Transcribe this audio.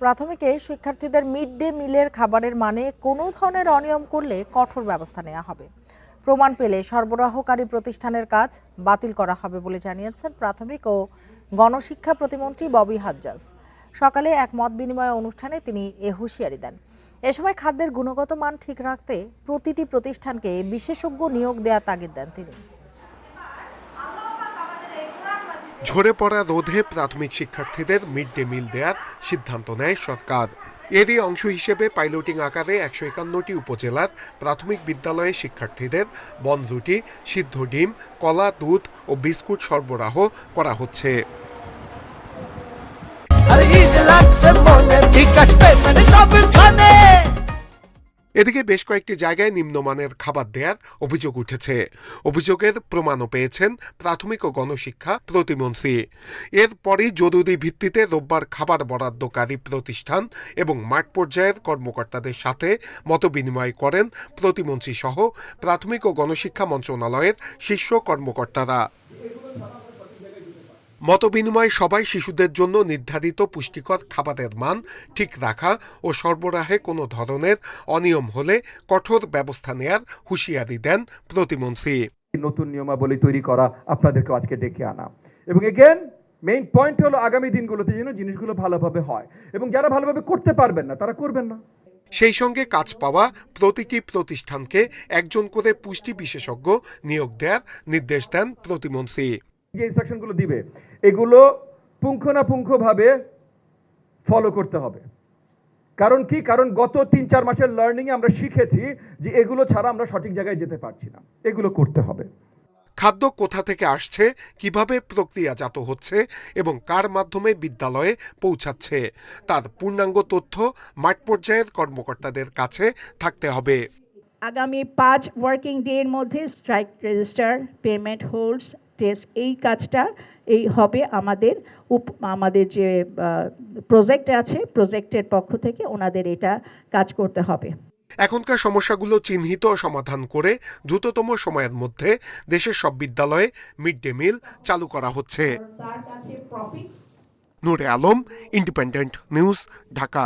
প্রাথমিকে শিক্ষার্থীদের mid day মিলের খাবারের মানে কোনো ধরনের অনিয়ম করলে কঠোর ব্যবস্থা নেওয়া হবে। প্রমাণ পেলে সরবরাহকারী প্রতিষ্ঠানের কাজ বাতিল করা হবে বলে জানিয়েছেন প্রাথমিক ও গণশিক্ষা প্রতিমন্ত্রী ববি হাজ্জাজ। সকালে এক মত বিনিময় অনুষ্ঠানে তিনি এ হুঁশিয়ারি দেন। এ সময় খাদ্যের গুণগত মান ঠিক রাখতে প্রতিটি প্রতিষ্ঠানকে বিশেষজ্ঞ নিয়োগ দেওয়ার তাগিদ দেন তিনি। ঝরে পড়া রোধে প্রাথমিক শিক্ষার্থীদের মিড ডে মিল দেওয়ার সিদ্ধান্ত নেয় সরকার। এরই অংশ হিসেবে পাইলটিং আকারে ১৫১টি উপজেলার প্রাথমিক বিদ্যালয়ের শিক্ষার্থীদের বনরুটি, সিদ্ধ ডিম, কলা, দুধ ও বিস্কুট সরবরাহ করা হচ্ছে। এদিকে বেশ কয়েকটি জায়গায় নিম্নমানের খাবার দেওয়ার অভিযোগ উঠেছে। অভিযোগের প্রমাণও পেয়েছেন প্রাথমিক ও গণশিক্ষা প্রতিমন্ত্রী। এরপরই জরুরি ভিত্তিতে রোববার খাবার বরাদ্দকারী প্রতিষ্ঠান এবং মাঠ পর্যায়ের কর্মকর্তাদের সাথে মতবিনিময় করেন প্রতিমন্ত্রী সহ প্রাথমিক ও গণশিক্ষা মন্ত্রণালয়ের শীর্ষ কর্মকর্তারা। মতবিনিময় সভায় শিশুদের জন্য নির্ধারিত পুষ্টিকর খাবারের মান ঠিক রাখা ও সরবরাহে কোনো ধরনের অনিয়ম হলে কঠোর ব্যবস্থা নেয়ার হুঁশিয়ারি দেন প্রতিমন্ত্রী। নতুন নিয়মাবলী তৈরি করা, আপনাদেরকে আজকে ডেকে আনা, এবং এগেন মেইন পয়েন্ট হলো আগামী দিনগুলোতে যেন জিনিসগুলো ভালোভাবে হয়, এবং যারা ভালোভাবে করতে পারবেন না তারা করবেন না। সেই সঙ্গে কাজ পাওয়া প্রতিটি প্রতিষ্ঠানকে একজন করে পুষ্টি বিশেষজ্ঞ নিয়োগ দেওয়ার নির্দেশ দেন প্রতিমন্ত্রী। যে ইনস্ট্রাকশনগুলো দিবে এগুলো পুঙ্খানুপুঙ্খভাবে ফলো করতে হবে। কারণ কি? কারণ গত ৩-৪ মাসের লার্নিং এ আমরা শিখেছি যে এগুলো ছাড়া আমরা সঠিক জায়গায় যেতে পারছি না। এগুলো করতে হবে। খাদ্য কোথা থেকে আসছে, কিভাবে প্রক্রিয়াজাত হচ্ছে এবং কার মাধ্যমে বিদ্যালয়ে পৌঁছাচ্ছে তার পূর্ণাঙ্গ তথ্য মাঠ পর্যায়ের কর্মকর্তাদের কাছে থাকতে হবে। আগামী 5 ওয়ার্কিং ডে এর মধ্যে strike register, payment holds, test, এই কাজটা এই হবে। আমাদের যে প্রজেক্ট আছে, প্রজেক্টের পক্ষ থেকে ওনাদের এটা কাজ করতে হবে। এখনকার সমস্যাগুলো চিহ্নিত ও সমাধান করে দ্রুততম সময়ের মধ্যে দেশের সব বিদ্যালয়ে মিড ডে মিল চালু করা হচ্ছে। নূরে আলম, ইন্ডিপেন্ডেন্ট নিউজ, ঢাকা।